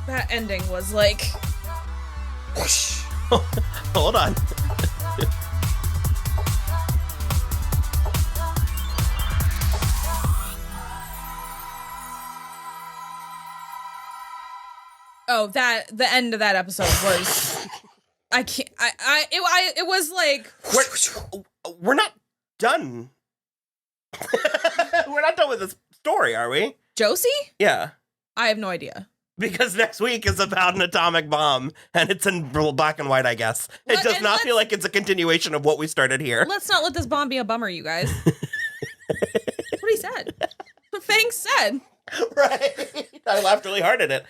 That ending was like... Whoosh. Hold on. Oh, the end of that episode was... I can't... It was like... We're not done. We're not done with this story, are we? Josie? Yeah. I have no idea. Because next week is about an atomic bomb, and it's in black and white, I guess. It does not feel like it's a continuation of what we started here. Let's not let this bomb be a bummer, you guys. That's what he said. Fang said. Right. I laughed really hard at it.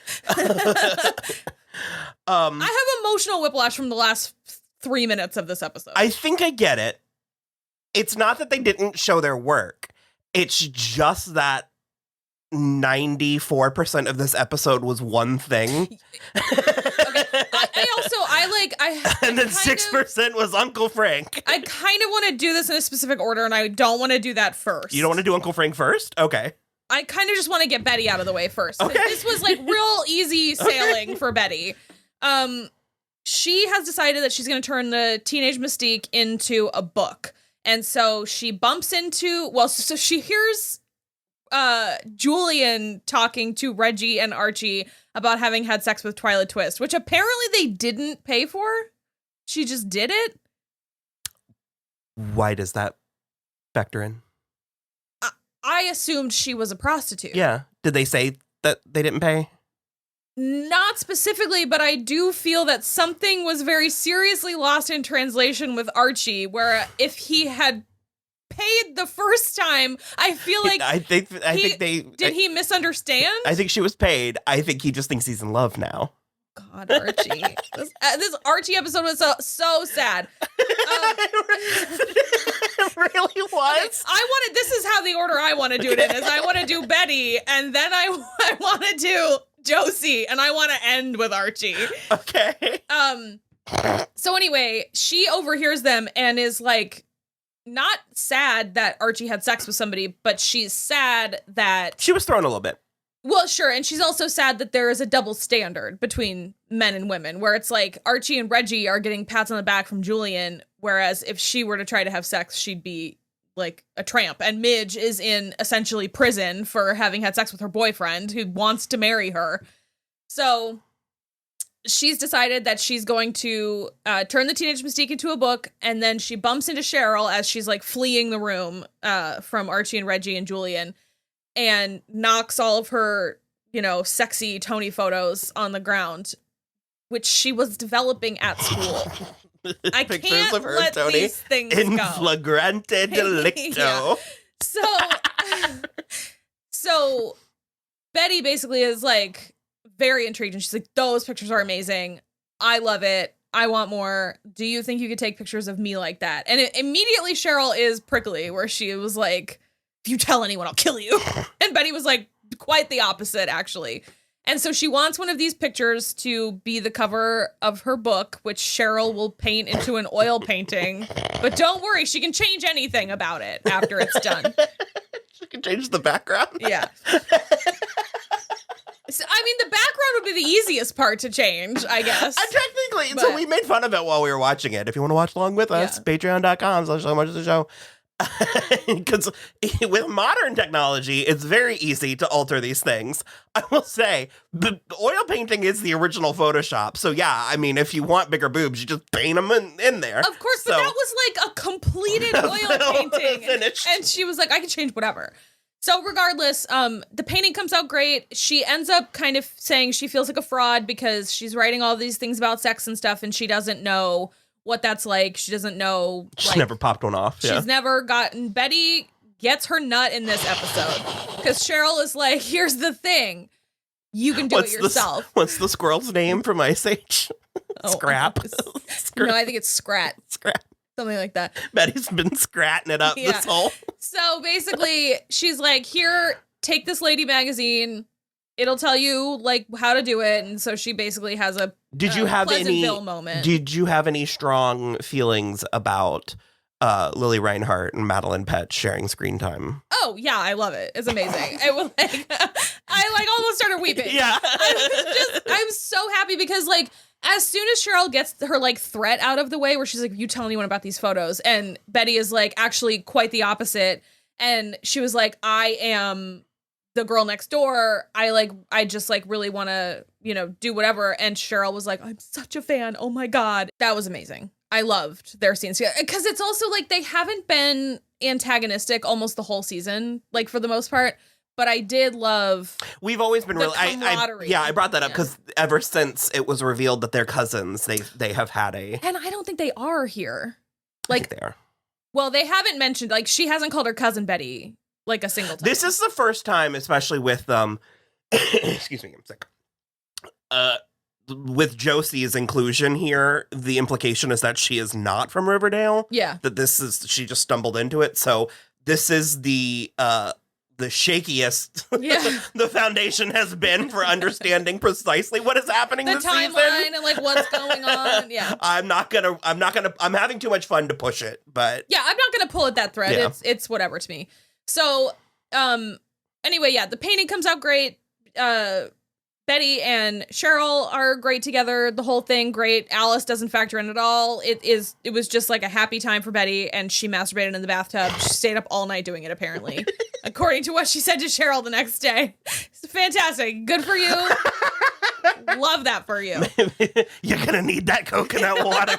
I have emotional whiplash from the last 3 minutes of this episode. I think I get it. It's not that they didn't show their work. It's just that 94% of this episode was one thing. And then 6% was Uncle Frank. I kind of want to do this in a specific order, and I don't want to do that first. You don't want to do Uncle Frank first? Okay. I kind of just want to get Betty out of the way first. Okay. This was like real easy sailing for Betty. She has decided that she's going to turn the Teenage Mystique into a book. And so she bumps into, so she hears Julian talking to Reggie and Archie about having had sex with Twyla Twist, which apparently they didn't pay for. She just did it. Why does that factor in? I assumed she was a prostitute. Yeah. Did they say that they didn't pay? Not specifically, but I do feel that something was very seriously lost in translation with Archie, where if he had paid the first time, I feel like I think he misunderstand? I think she was paid. I think he just thinks he's in love now. God, Archie. This Archie episode was so sad. It really was. Okay, this is how the order I want to do it in is I want to do Betty, and then I want to do Josie, and I want to end with Archie. Okay. So anyway, she overhears them and is like, not sad that Archie had sex with somebody, but she's sad that... She was thrown a little bit. Well, sure, and she's also sad that there is a double standard between men and women, where it's like Archie and Reggie are getting pats on the back from Julian, whereas if she were to try to have sex, she'd be like a tramp. And Midge is in essentially prison for having had sex with her boyfriend who wants to marry her. So she's decided that she's going to turn the Teenage Mystique into a book, and then she bumps into Cheryl as she's like fleeing the room from Archie and Reggie and Julian, and knocks all of her, sexy Toni photos on the ground, which she was developing at school. I Pictures can't of her let Toni these things in go. flagrante delicto. Yeah. So Betty basically is like very intrigued, and she's like, those pictures are amazing. I love it. I want more. Do you think you could take pictures of me like that? And immediately Cheryl is prickly, where she was like, if you tell anyone, I'll kill you. And Betty was like, quite the opposite, actually. And so she wants one of these pictures to be the cover of her book, which Cheryl will paint into an oil painting. But don't worry, she can change anything about it after it's done. She can change the background? Yeah. So, the background would be the easiest part to change, I guess. Technically, so we made fun of it while we were watching it. If you want to watch along with us, patreon.com/soimwatching. Because with modern technology, it's very easy to alter these things. I will say, the oil painting is the original Photoshop. So yeah, if you want bigger boobs, you just paint them in there. Of course, but that was like a completed oil painting. Finished. And she was like, I can change whatever. So regardless, the painting comes out great. She ends up kind of saying she feels like a fraud because she's writing all these things about sex and stuff, and she doesn't know what that's like. She doesn't know. She's never popped one off. She's never gotten. Betty gets her nut in this episode because Cheryl is like, here's the thing. You can do it yourself. What's the squirrel's name from Ice Age? Scrap. No, I think it's Scrat. Scrap. Something like that. Betty's been scratting it up this whole. So basically, she's like, here, take this lady magazine. It'll tell you like how to do it. And so she basically has a Pleasantville moment. Did you have any strong feelings about Lily Reinhart and Madeline Pett sharing screen time? Oh yeah, I love it. It's amazing. It was like I almost started weeping. Yeah. I'm happy because, like, as soon as Cheryl gets her, like, threat out of the way where she's like, you tell anyone about these photos, and Betty is, like, actually quite the opposite, and she was like, I am the girl next door. I just, like, really want to, do whatever. And Cheryl was like, I'm such a fan. Oh, my God. That was amazing. I loved their scenes together. Because it's also, like, they haven't been antagonistic almost the whole season, like, for the most part. But I did love. We've always been really. I brought that up because ever since it was revealed that they're cousins, they have had a. And I don't think they are here. Like, I think they are. Well, they haven't mentioned, like, she hasn't called her cousin Betty like a single time. This is the first time, especially with excuse me, I'm sick. With Josie's inclusion here, the implication is that she is not from Riverdale. Yeah. That she just stumbled into it. So this is the shakiest the foundation has been for understanding precisely what is happening this season. The timeline and, like, what's going on. Yeah. I'm having too much fun to push it, but. Yeah, I'm not going to pull at that thread. Yeah. It's whatever to me. So, anyway, yeah, the painting comes out great. Betty and Cheryl are great together. The whole thing, great. Alice doesn't factor in at all. It was just like a happy time for Betty, and she masturbated in the bathtub. She stayed up all night doing it, apparently, according to what she said to Cheryl the next day. It's fantastic. Good for you. Love that for you. You're gonna need that coconut water.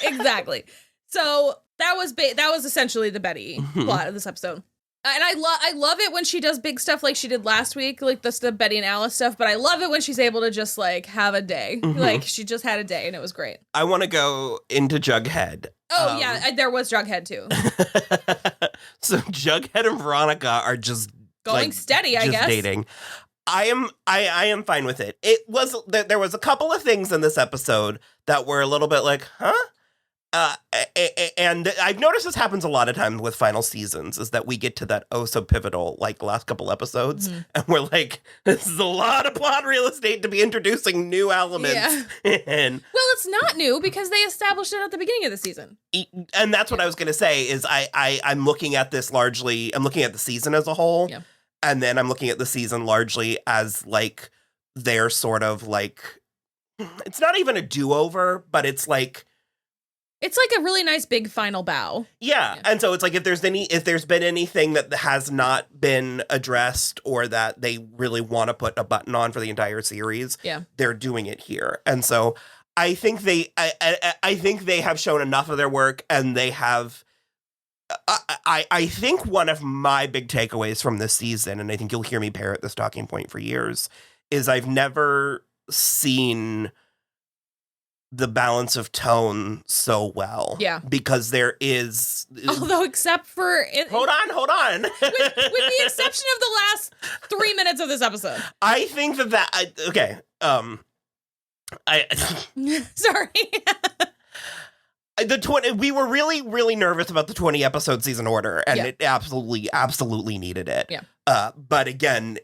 Exactly. So that was essentially the Betty plot of this episode. And I love it when she does big stuff like she did last week, like the Betty and Alice stuff. But I love it when she's able to just, like, have a day. Like, she just had a day, and it was great. I want to go into Jughead. Oh, yeah, there was Jughead, too. So Jughead and Veronica are just going steady, I guess. Dating. I am fine with it. There was a couple of things in this episode that were a little bit like, huh? And I've noticed this happens a lot of times with final seasons, is that we get to that so pivotal, like, last couple episodes, and we're like, this is a lot of plot real estate to be introducing new elements in. Well, it's not new because they established it at the beginning of the season. And that's what I was going to say, is I'm looking at this largely, I'm looking at the season as a whole, and then I'm looking at the season largely as, like, their sort of, like, it's not even a do-over, but it's like, it's like a really nice big final bow. Yeah. And so it's like, if there's been anything that has not been addressed or that they really want to put a button on for the entire series, they're doing it here. And so I think I think they have shown enough of their work, and they have. I think one of my big takeaways from this season, and I think you'll hear me parrot this talking point for years, is I've never seen the balance of tone so well. Yeah. Because there is. Although, except for. Hold on. With the exception of the last 3 minutes of this episode. I think that. Okay. Sorry. We were really, really nervous about the 20 episode season order, and it absolutely needed it. Yeah. But again,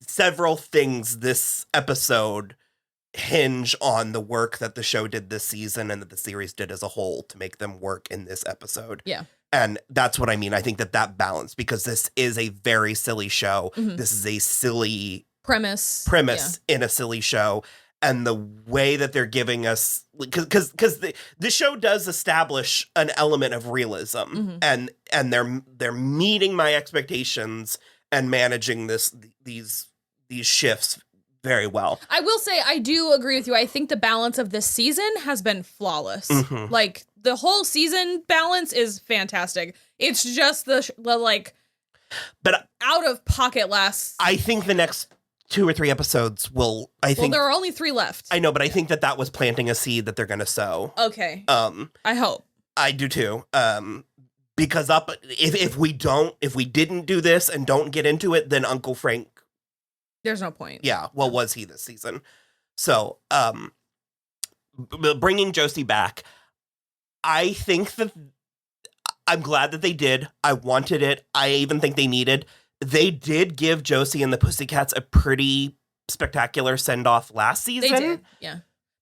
several things this episode hinge on the work that the show did this season and that the series did as a whole to make them work in this episode. Yeah. And that's what I mean. I think that balance, because this is a very silly show. Mm-hmm. This is a silly premise in a silly show. And the way that they're giving us, because the show does establish an element of realism, and they're meeting my expectations and managing these shifts very well. I will say, I do agree with you. I think the balance of this season has been flawless. Mm-hmm. Like, the whole season balance is fantastic. It's just the but out of pocket last. I think the next 2 or 3 episodes will. Well, there are only 3 left. I know, but I think that was planting a seed that they're going to sow. Okay. I hope. I do too. Because if we didn't do this and don't get into it, then Uncle Frank. There's no point. Yeah. What was he this season? So, bringing Josie back, I think that I'm glad that they did. I wanted it. I even think they needed. They did give Josie and the Pussycats a pretty spectacular send-off last season. They did, yeah.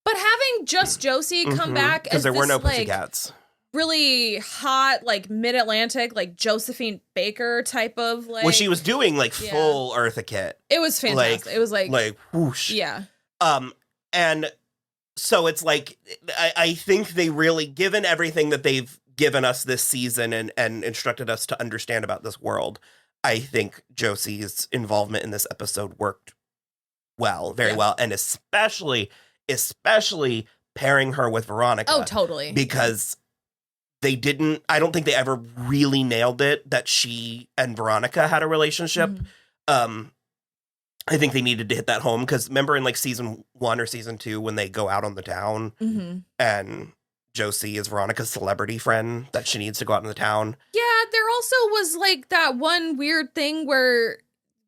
But having just Josie come back, because there were no Pussycats. really hot, like mid-Atlantic, like Josephine Baker type of like. Well, she was doing like full Eartha Kitt. It was fantastic. It was like whoosh. Yeah. And so it's like I think they really, given everything that they've given us this season and instructed us to understand about this world, I think Josie's involvement in this episode worked very well, and especially pairing her with Veronica. Oh, totally. Because I don't think they ever really nailed it that she and Veronica had a relationship. Mm-hmm. I think they needed to hit that home, because remember in like season 1 or season 2 when they go out on the town and Josie is Veronica's celebrity friend that she needs to go out in the town. Yeah, there also was like that one weird thing where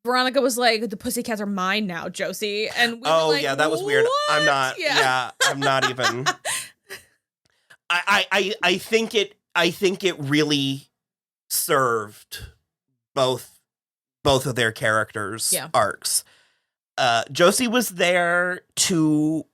Veronica was like, the pussycats are mine now, Josie. And we were like, that was weird. I'm not. Yeah. I'm not even. I think it really served both of their characters' arcs. Josie was there to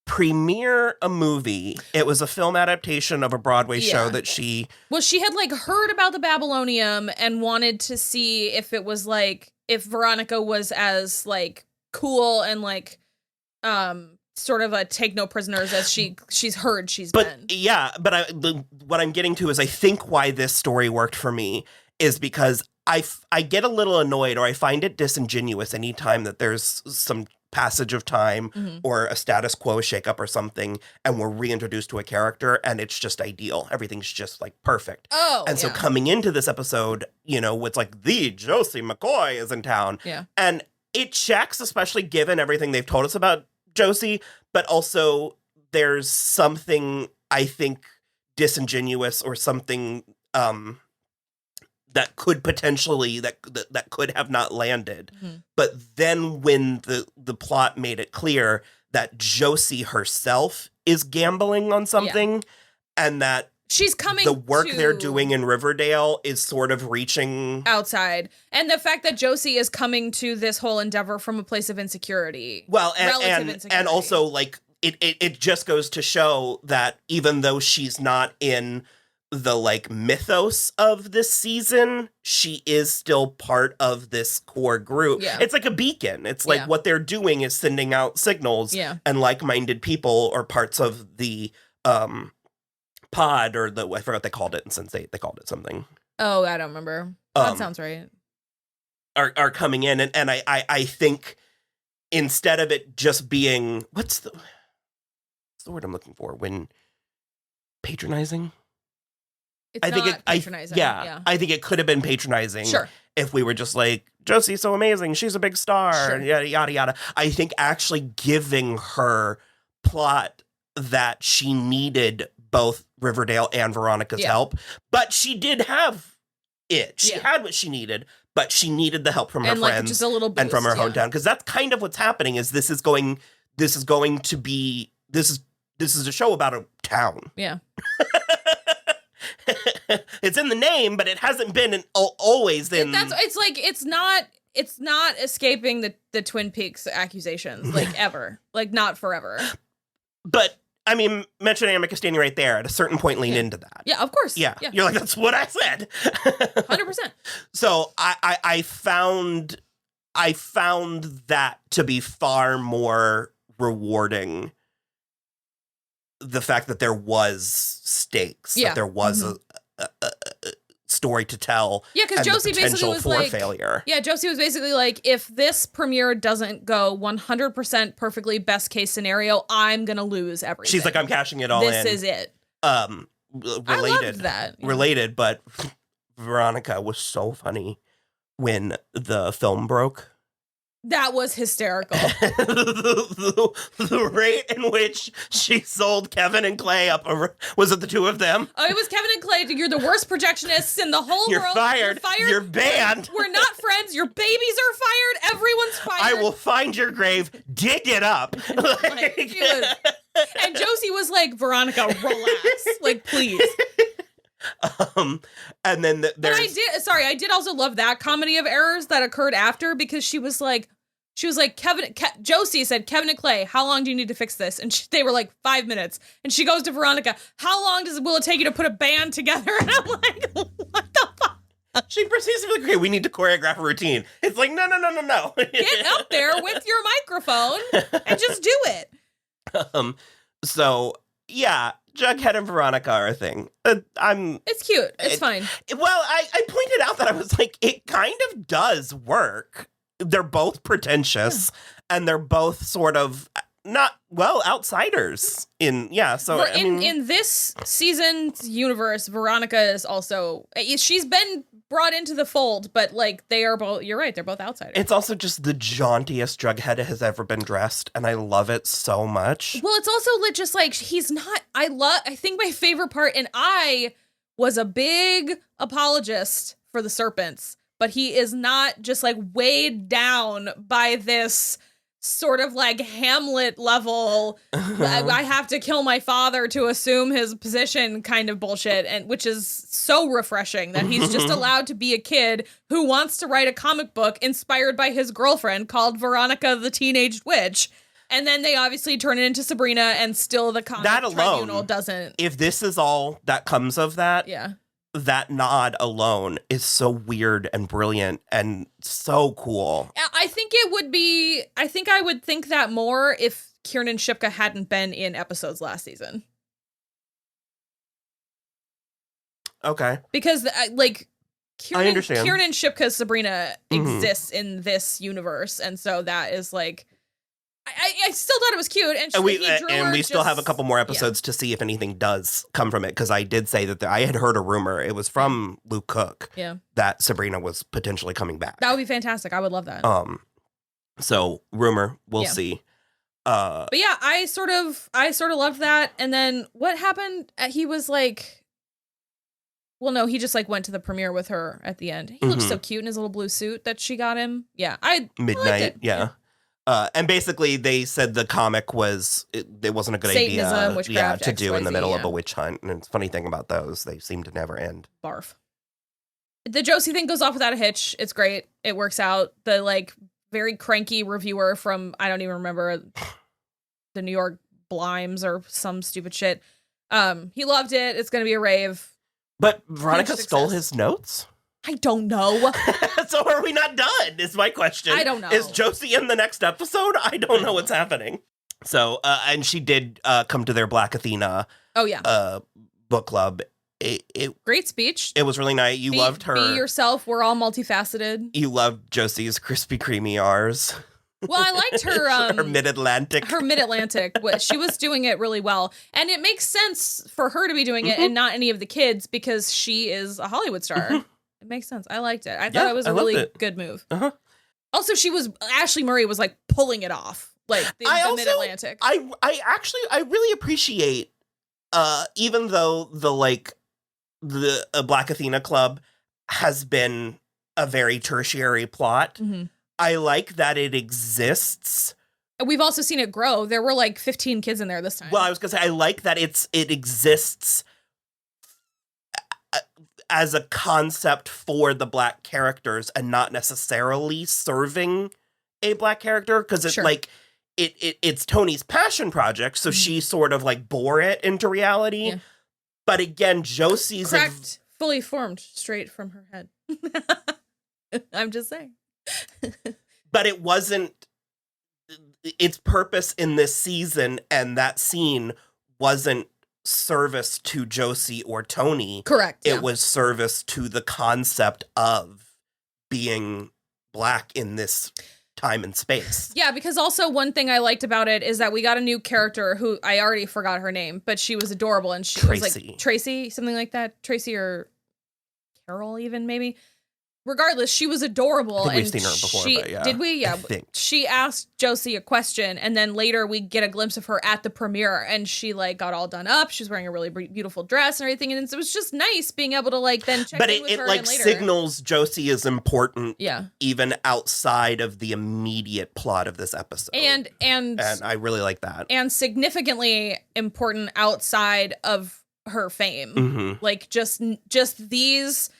premiere a movie. It was a film adaptation of a Broadway show that she had like heard about the Babylonium and wanted to see if it was like, if Veronica was as like cool and like sort of a take no prisoners as she's heard she's been. Yeah, but what I'm getting to is I think why this story worked for me is because I get a little annoyed, or I find it disingenuous anytime that there's some passage of time or a status quo shakeup or something, and we're reintroduced to a character and it's just ideal. Everything's just like perfect. So coming into this episode, it's like the Josie McCoy is in town. Yeah. And it checks, especially given everything they've told us about Josie, but also there's something, I think, disingenuous or something that could potentially that could have not landed. But then when the plot made it clear that Josie herself is gambling on something and that she's coming, the work they're doing in Riverdale is sort of reaching outside, and the fact that Josie is coming to this whole endeavor from a place of insecurity. Well, and also like it just goes to show that even though she's not in the like mythos of this season, she is still part of this core group. Yeah. It's like a beacon. It's like what they're doing is sending out signals, and like-minded people or parts of the pod, or I forgot what they called it in Sense8. They called it something. Oh, I don't remember. That sounds right. Are coming in, and I think instead of it just being what's the word I'm looking for, when patronizing. It's not patronizing. I think it could have been patronizing. Sure. If we were just like, Josie's so amazing, she's a big star, and yada, yada, yada. I think actually giving her plot that she needed both Riverdale and Veronica's help, but she did have it. She had what she needed, but she needed the help from her friends just a little boost, and from her hometown. Because that's kind of what's happening. Is this is a show about a town. Yeah. It's in the name, but it hasn't been always in. It's not escaping the Twin Peaks accusations, like ever, like not forever. But I mean, Metrodynamic is standing right there. At a certain point, lean into that. Yeah, of course. Yeah. You're like, that's what I said. 100%. So I found that to be far more rewarding. The fact that there was stakes, that there was a story to tell. Yeah, because Josie basically was like, failure. Yeah, Josie was basically like, if this premiere doesn't go 100% perfectly, best case scenario, I'm gonna lose everything. She's like, I'm cashing it all in. This is it. Related, I loved that. Yeah. Related, but Veronica was so funny when the film broke. That was hysterical. the rate in which she sold Kevin and Clay up over, was it the two of them? Oh, it was Kevin and Clay. You're the worst projectionists in the whole You're world. Fired. You're fired. You're banned. We're not friends. Your babies are fired. Everyone's fired. I will find your grave, dig it up. And Josie was like, Veronica, relax. Like, please. And then I did also love that comedy of errors that occurred after, because she was like, she was like, Josie said, Kevin and Clay, how long do you need to fix this? And they were like, 5 minutes. And she goes to Veronica, how long will it take you to put a band together? And I'm like, what the fuck? She proceeds to be like, okay, we need to choreograph a routine. It's like, no. Get up there with your microphone and just do it. So, yeah, Jughead and Veronica are a thing. It's cute. It's fine. Well, I pointed out that I was like, it kind of does work. They're both pretentious, and they're both sort of outsiders in this season's universe, Veronica is also, she's been brought into the fold, but like they are both, you're right, they're both outsiders. It's also just the jauntiest Jughead has ever been dressed, and I love it so much. Well, it's also just like he's not, I think my favorite part, and I was a big apologist for the serpents, but he is not just like weighed down by this sort of like Hamlet level, I have to kill my father to assume his position kind of bullshit, and which is so refreshing that he's just allowed to be a kid who wants to write a comic book inspired by his girlfriend called Veronica the Teenage Witch. And then they obviously turn it into Sabrina, and still the comic tribunal doesn't. If this is all that comes of that, yeah, that nod alone is so weird and brilliant and so cool. I think it would be, I think I would think that more if Kieran and Shipka hadn't been in episodes last season. Okay. Because I understand. Kieran and Shipka's Sabrina exists in this universe. And so that is like, I still thought it was cute, and we still have a couple more episodes to see if anything does come from it, because I did say that I had heard a rumor, it was from Luke Cook, that Sabrina was potentially coming back. That would be fantastic. I would love that. So rumor, we'll see. But yeah, I sort of loved that. And then what happened? He was like, well, no, he just like went to the premiere with her at the end. He looked so cute in his little blue suit that she got him. Yeah, midnight. Yeah. And basically, they said the comic was it wasn't a good Satanism, idea, to do in the middle of a witch hunt. And the funny thing about those, they seem to never end. Barf. The Josie thing goes off without a hitch. It's great. It works out. The like very cranky reviewer from, I don't even remember, the New York Blimes or some stupid shit. He loved it. It's going to be a rave. But Veronica stole his notes? I don't know. So are we not done, is my question. I don't know. Is Josie in the next episode? I don't know what's happening. So, and she did come to their Black Athena book club. Great speech. It was really nice. You loved her. Be yourself. We're all multifaceted. You loved Josie's Krispy Kreme R's. Well, I liked her her mid-Atlantic. She was doing it really well. And it makes sense for her to be doing it and not any of the kids, because she is a Hollywood star. It makes sense. I liked it. I thought it was a really good move. Also, Ashley Murray was like pulling it off, like the Mid-Atlantic. I really appreciate, even though the Black Athena Club has been a very tertiary plot, I like that it exists. We've also seen it grow. There were like 15 kids in there this time. Well, I was gonna say, I like that it exists as a concept for the Black characters and not necessarily serving a Black character, because it's it's Toni's passion project, so she sort of like bore it into reality. Yeah. But again, Josie's cracked, fully formed, straight from her head. I'm just saying. But it wasn't its purpose in this season, and that scene wasn't service to Josie or Toni. Correct. It was service to the concept of being Black in this time and space. Yeah, because also one thing I liked about it is that we got a new character who I already forgot her name, but she was adorable, and she was like Tracy, something like that. Tracy or Carol even, maybe. Regardless, she was adorable. I think we've seen her before, but yeah. Did we? Yeah. She asked Josie a question, and then later we get a glimpse of her at the premiere, and she like got all done up. She was wearing a really beautiful dress and everything, and it was just nice being able to like then check in with her. But it like signals Josie is important, yeah, even outside of the immediate plot of this episode. And I really like that. And significantly important outside of her fame, like just these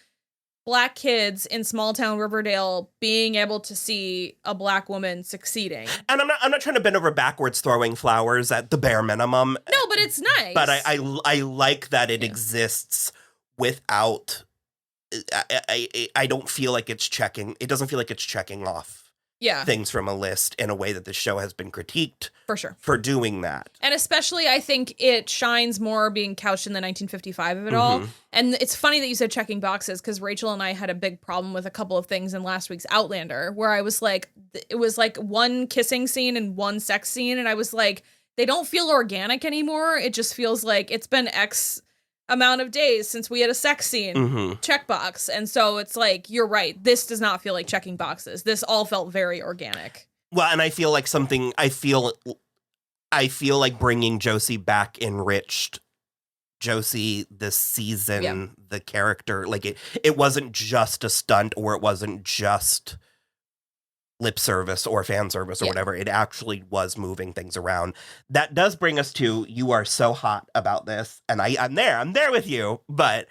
Black kids in small town Riverdale being able to see a Black woman succeeding. And I'm not trying to bend over backwards throwing flowers at the bare minimum. No, but it's nice. But I like that it exists without. I don't feel like it's checking. It doesn't feel like it's checking off things from a list in a way that the show has been critiqued for sure for doing that. And especially, I think it shines more being couched in the 1955 of it all. And it's funny that you said checking boxes, because Rachel and I had a big problem with a couple of things in last week's Outlander, where I was like, it was like one kissing scene and one sex scene, and I was like, they don't feel organic anymore. It just feels like it's been X amount of days since we had a sex scene checkbox. And so it's like, you're right. This does not feel like checking boxes. This all felt very organic. Well, and I feel like I feel like bringing Josie back enriched Josie this season, the character. Like it wasn't just a stunt, or it wasn't just lip service or fan service or whatever. It actually was moving things around. That does bring us to, you are so hot about this, and I'm there with you, but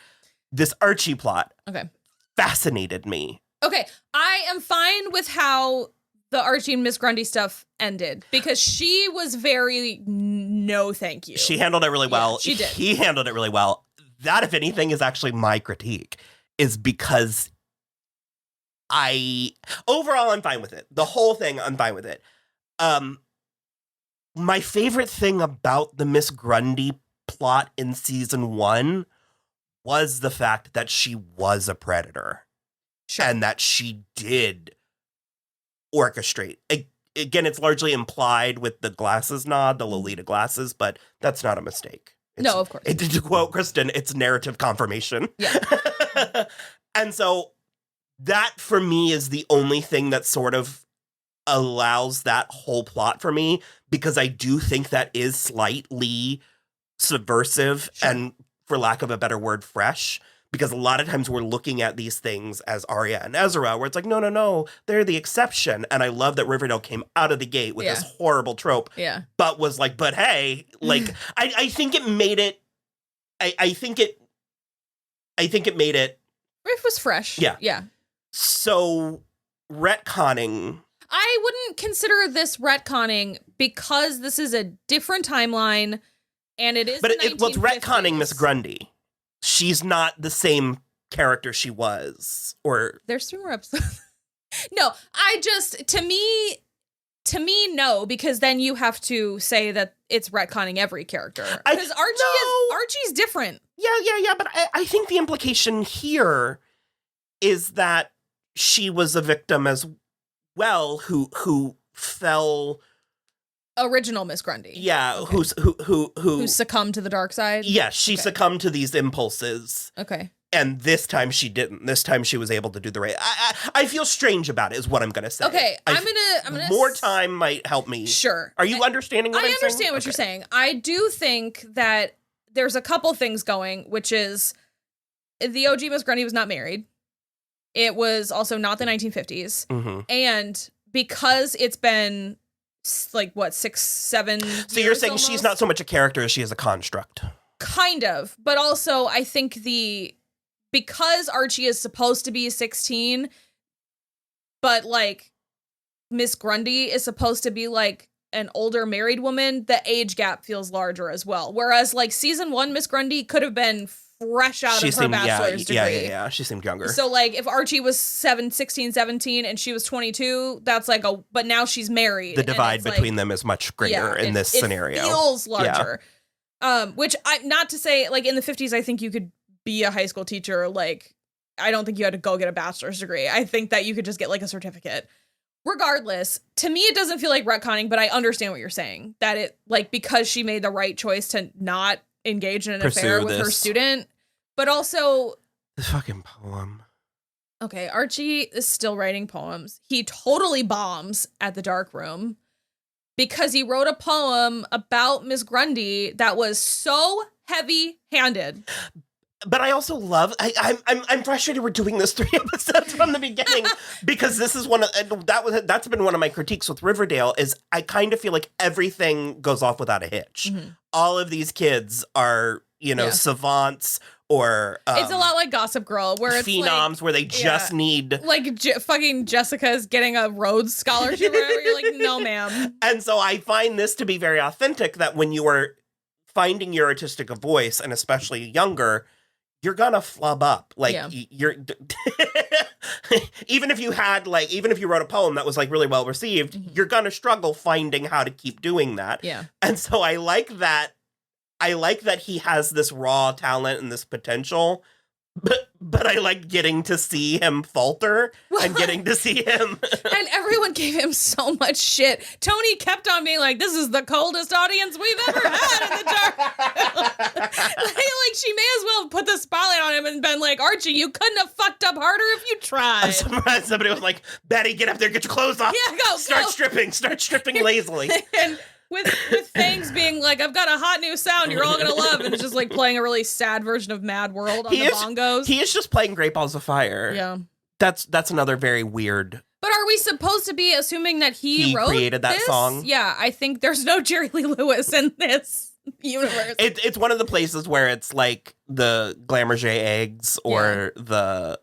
this Archie plot fascinated me. Okay, I am fine with how the Archie and Miss Grundy stuff ended, because she was very no thank you. She handled it really well. She did. He handled it really well. That, if anything, is actually my critique, is because overall, I'm fine with it. The whole thing, I'm fine with it. My favorite thing about the Miss Grundy plot in season 1 was the fact that she was a predator. Sure. And that she did orchestrate. Again, it's largely implied with the glasses nod, the Lolita glasses, but that's not a mistake. No, of course. To quote Kristen, it's narrative confirmation. Yeah. And so that, for me, is the only thing that sort of allows that whole plot for me, because I do think that is slightly subversive and, for lack of a better word, fresh. Because a lot of times we're looking at these things as Arya and Ezra, where it's like, no, they're the exception. And I love that Riverdale came out of the gate with this horrible trope, but was like, but hey, like, I think it made it, I think it made it. It was fresh. Yeah. So, retconning. I wouldn't consider this retconning, because this is a different timeline, and it is. But it's retconning Miss Grundy. She's not the same character she was. Or there's 3 more episodes. No, to me, no, because then you have to say that it's retconning every character. Because Archie's different. Yeah. But I think the implication here is that she was a victim as well, who fell. Original Miss Grundy. Yeah, okay. Who succumbed to the dark side? Yeah, she succumbed to these impulses. Okay. And this time she didn't. This time she was able to do the right. I feel strange about it, is what I'm gonna say. Okay, I'm gonna more time might help me. Sure. Are you understanding what I'm saying? I understand what you're saying. I do think that there's a couple things going, which is the OG Miss Grundy was not married. It was also not the 1950s. And because it's been like, what, 6, 7 years So you're saying almost? She's not so much a character as she is a construct. Kind of. But also, I think because Archie is supposed to be 16, but, like, Miss Grundy is supposed to be, like, an older married woman, the age gap feels larger as well. Whereas, like, season 1, Miss Grundy could have been fresh out of her bachelor's degree. Yeah. She seemed younger. So, like, if Archie was 16, 17, and she was 22, that's like but now she's married. The divide between them is much greater in this scenario. It feels larger. Yeah. Which, not to say, like, in the 50s, I think you could be a high school teacher. Like, I don't think you had to go get a bachelor's degree. I think that you could just get, like, a certificate. Regardless, to me, it doesn't feel like retconning, but I understand what you're saying. That it, like, because she made the right choice to not engage in an affair with her student, but also the fucking poem. Okay, Archie is still writing poems. He totally bombs at the dark room because he wrote a poem about Miss Grundy that was so heavy-handed. But I also love. I'm frustrated we're doing this 3 episodes from the beginning because this is that's been one of my critiques with Riverdale. Is I kind of feel like everything goes off without a hitch. All of these kids are savants or it's a lot like Gossip Girl, where it's phenoms like, where they just need like fucking Jessica's getting a Rhodes Scholarship or whatever. You're like, no, ma'am. And so I find this to be very authentic, that when you are finding your artistic voice, and especially younger, you're gonna flub up. Like you're even if you wrote a poem that was like really well received, you're gonna struggle finding how to keep doing that. Yeah. And so I like that he has this raw talent and this potential, but I like getting to see him falter and getting to see him. And everyone gave him so much shit. Toni kept on being like, this is the coldest audience we've ever had in the dark. like she may as well put the spotlight on him and been like, Archie, you couldn't have fucked up harder if you tried. I'm surprised somebody was like, Betty, get up there, get your clothes off. Yeah, go. Start stripping lazily. And with Fangs being like, I've got a hot new sound you're all gonna love, and it's just like playing a really sad version of Mad World on the bongos. He is just playing Great Balls of Fire. Yeah. That's another very weird. But are we supposed to be assuming that he wrote created that song? Yeah, I think there's no Jerry Lee Lewis in this universe. It's one of the places where it's like the Glamour J eggs or the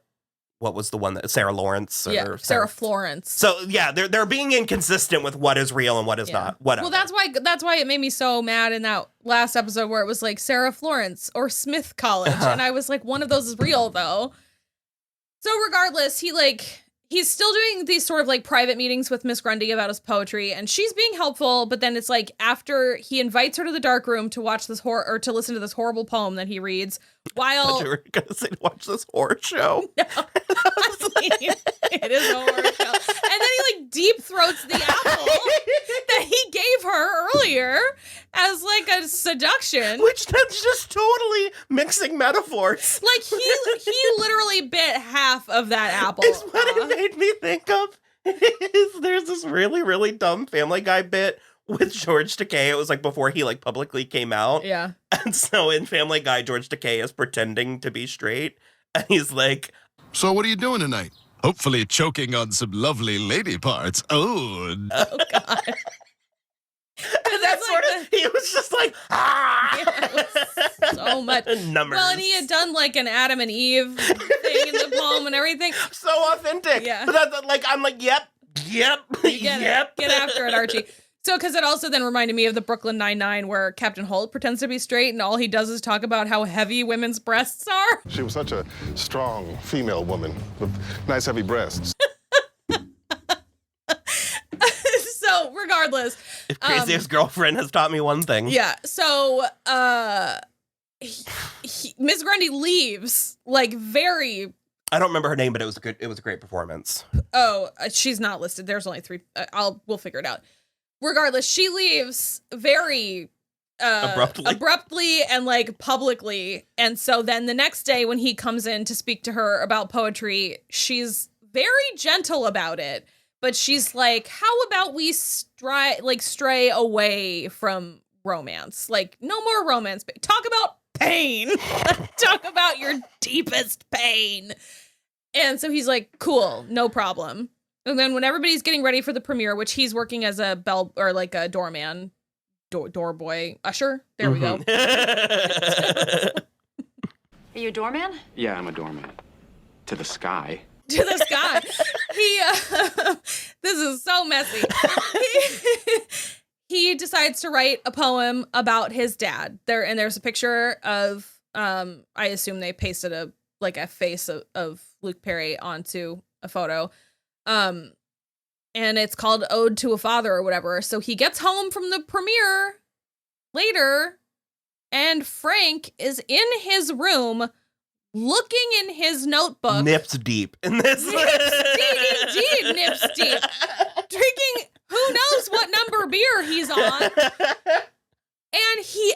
what was the one that Sarah Lawrence or Sarah Florence. So yeah, they're being inconsistent with what is real and what is not. Whatever. Well, that's why it made me so mad in that last episode where it was like Sarah Florence or Smith College, and I was like, one of those is real though. So regardless, he's still doing these sort of like private meetings with Miss Grundy about his poetry, and she's being helpful, but then it's like after he invites her to the dark room to watch this or to listen to this horrible poem that he reads while I thought you were gonna say to watch this horror show. No. It is a horror show. And then he like deep throats the apple that he gave her earlier as like a seduction. Which that's just totally mixing metaphors. Like he literally bit half of that apple. It's what it made me think of. There's this really, really dumb Family Guy bit with George Takei. It was like before he like publicly came out. Yeah. And so in Family Guy, George Takei is pretending to be straight. And he's like, so what are you doing tonight? Hopefully choking on some lovely lady parts. Oh God. And that's sort of, he was just like, Yeah, so much. Numbers. Well, and he had done like an Adam and Eve thing in the poem and everything. So authentic. Yeah. But that's like, I'm like, yep. Get after it, Archie. So, because it also then reminded me of the Brooklyn Nine-Nine where Captain Holt pretends to be straight and all he does is talk about how heavy women's breasts are. She was such a strong female woman with nice heavy breasts. So, regardless. If Crazy Ex-Girlfriend has taught me one thing. Yeah. So, Miss Grundy leaves, like, very... I don't remember her name, but it was a great performance. Oh, she's not listed. There's only 3. We'll figure it out. Regardless, she leaves very abruptly and like publicly. And so then the next day when he comes in to speak to her about poetry, she's very gentle about it. But she's like, how about we stray away from romance? Like, no more romance. Talk about pain. Talk about your deepest pain. And so he's like, cool, no problem. And then when everybody's getting ready for the premiere, which he's working as a bell or like a doorman, door boy, usher. There we go. Are you a doorman? Yeah, I'm a doorman. To the sky. To the sky. This is so messy. He decides to write a poem about his dad. There's a picture of, I assume they pasted a face of Luke Perry onto a photo. And it's called Ode to a Father or whatever. So he gets home from the premiere later, and Frank is in his room looking in his notebook. Nips deep in this. Indeed, nips deep. Drinking who knows what number beer he's on. And he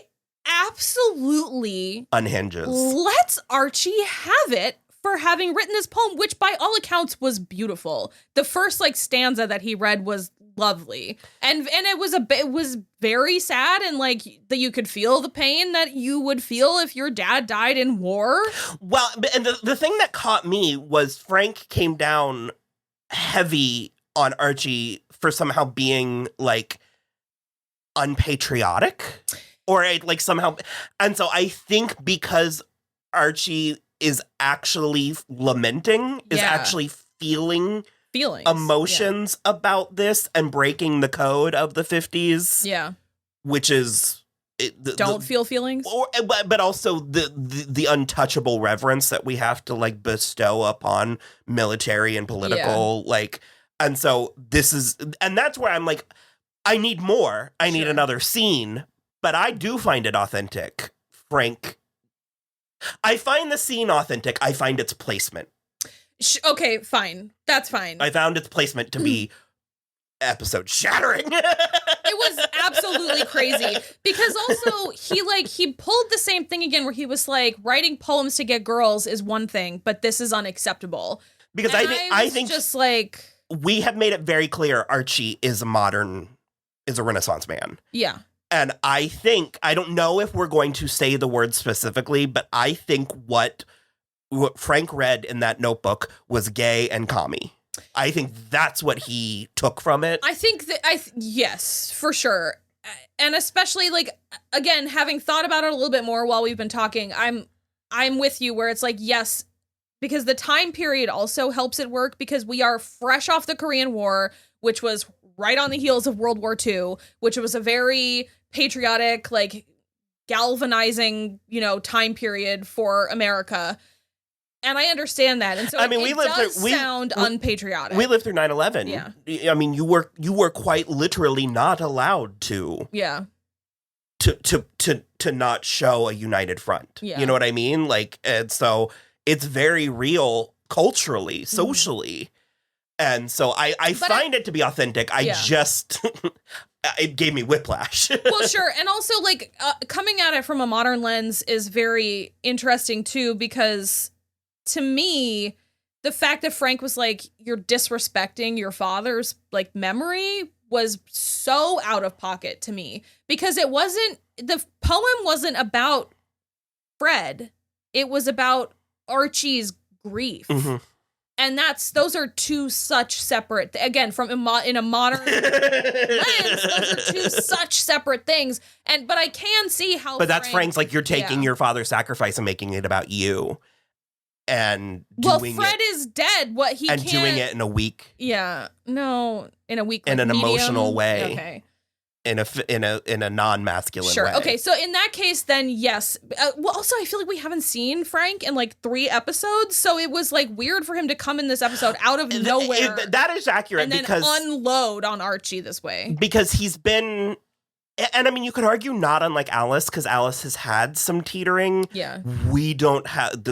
absolutely unhinges. Lets Archie have it for having written this poem, which by all accounts was beautiful. The first stanza that he read was lovely. And it was very sad, and like that you could feel the pain that you would feel if your dad died in war. Well, and the thing that caught me was Frank came down heavy on Archie for somehow being like unpatriotic or like somehow. And so I think because Archie is actually lamenting, is actually feeling feelings, emotions about this and breaking the code of the 50s. Yeah. Which is... Don't feel feelings? But also the untouchable reverence that we have to, like, bestow upon military and political, like... And so this is... And that's where I'm like, I need more. I need another scene. But I do find it authentic, Frank. I find the scene authentic. I find its placement. Okay, fine. That's fine. I found its placement to be episode shattering. It was absolutely crazy because also he pulled the same thing again where he was like, writing poems to get girls is one thing, but this is unacceptable. Because and I think just like, we have made it very clear Archie is a Renaissance man. Yeah. And I think, I don't know if we're going to say the word specifically, but I think what Frank read in that notebook was gay and commie. I think that's what he took from it. I think that yes, for sure. And especially like, again, having thought about it a little bit more while we've been talking, I'm with you where it's like, yes, because the time period also helps it work because we are fresh off the Korean War, which was right on the heels of World War II, which was a very patriotic, like galvanizing, time period for America. And I understand that. And so sound unpatriotic. We lived through 9/11. Yeah. I mean, you were quite literally not allowed to. Yeah. To not show a united front. Yeah. You know what I mean? Like, and so it's very real culturally, socially. And so I find it to be authentic. I just, it gave me whiplash. Well, sure. And also, like, coming at it from a modern lens is very interesting, too, because to me, the fact that Frank was like, you're disrespecting your father's, like, memory was so out of pocket to me. Because the poem wasn't about Fred. It was about Archie's grief. Mm-hmm. And those are two such separate, again, from in a modern lens, those are two such separate things. But I can see how. But that's Frank's like, you're taking your father's sacrifice and making it about you, and doing Fred is dead. What he and can't, doing it in a weak, in a weak, in an emotional way. Okay. In a non-masculine way. Okay, so in that case, then yes. Well, also, I feel like we haven't seen Frank in like 3 episodes, so it was like weird for him to come in this episode out of nowhere. That is accurate, and then because unload on Archie this way. Because he's been, and I mean, you could argue not unlike Alice, because Alice has had some teetering. Yeah, we don't have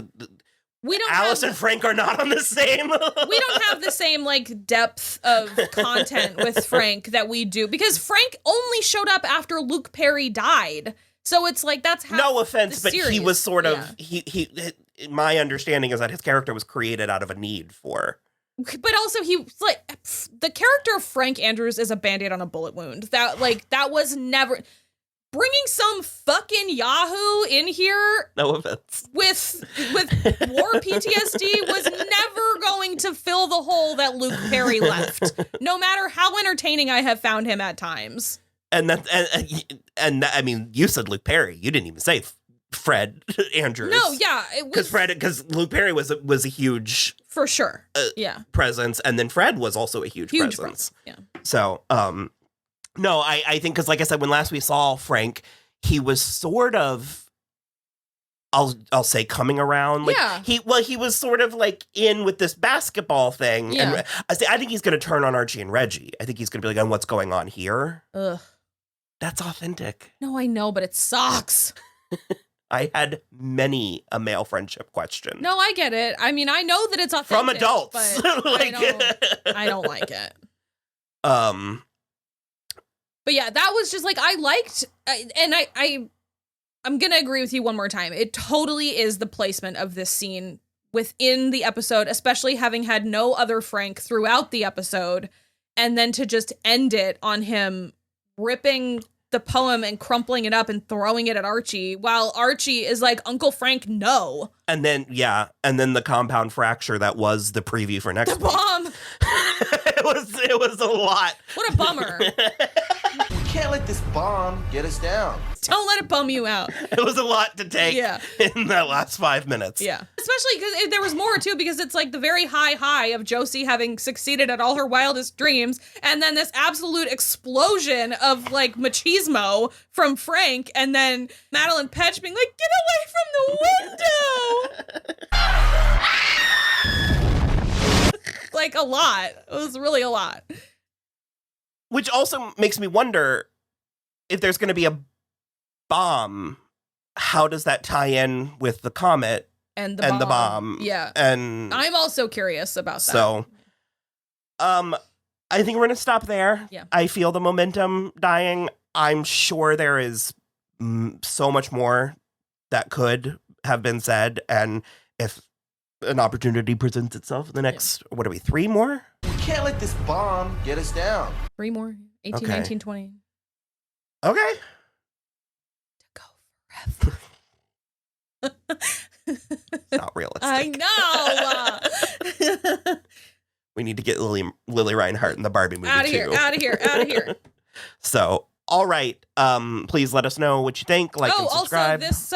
Alice and Frank are not on the same. We don't have the same like depth of content with Frank that we do, because Frank only showed up after Luke Perry died. So it's like, that's how. No offense, but he was sort of he. My understanding is that his character was created out of a need for. But also, he like the character of Frank Andrews is a Band-Aid on a bullet wound. That was never. Bringing some fucking Yahoo in here, no offense, with war PTSD was never going to fill the hole that Luke Perry left, no matter how entertaining I have found him at times. And I mean, you said Luke Perry. You didn't even say Fred Andrews. No, yeah, because Luke Perry was a huge, for sure, presence, and then Fred was also a huge presence. Yeah. So, no, I think, because like I said, when last we saw Frank, he was sort of, I'll say, coming around. Like, he was sort of like in with this basketball thing. Yeah. And I think he's going to turn on Archie and Reggie. I think he's going to be like, what's going on here? Ugh. That's authentic. No, I know, but it sucks. I had many a male friendship question. No, I get it. I mean, I know that it's authentic. From adults. But like, I don't like it. But yeah, that was just like, I liked, and I'm going to agree with you one more time. It totally is the placement of this scene within the episode, especially having had no other Frank throughout the episode, and then to just end it on him ripping the poem and crumpling it up and throwing it at Archie, while Archie is like, Uncle Frank, no. And then the compound fracture that was the preview for next week. The bomb. It was a lot. What a bummer. We can't let this bomb get us down. Don't let it bum you out. It was a lot to take in that last 5 minutes. Yeah. Especially because there was more, too, because it's like the very high of Josie having succeeded at all her wildest dreams, and then this absolute explosion of, like, machismo from Frank, and then Madeline Petch being like, get away from the window! Like, a lot. It was really a lot. Which also makes me wonder if there's going to be a bomb, how does that tie in with the comet and the bomb? Yeah. And I'm also curious about that. So, I think we're going to stop there. Yeah. I feel the momentum dying. I'm sure there is so much more that could have been said. And if an opportunity presents itself in the next, what are we, 3 more? We can't let this bomb get us down. 3 more. 18, Okay. 19, 20. Okay. Forever. It's not realistic. I know. We need to get Lily Reinhart in the Barbie movie Out of too. here. Out of here. Out of here. So, all right. Please let us know what you think. Like and subscribe. Also, this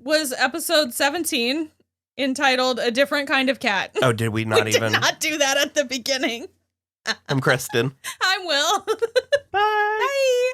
was episode 17, entitled "A Different Kind of Cat." Oh, did we not even? Did not do that at the beginning. I'm Kristen. I'm Will. Bye. Bye.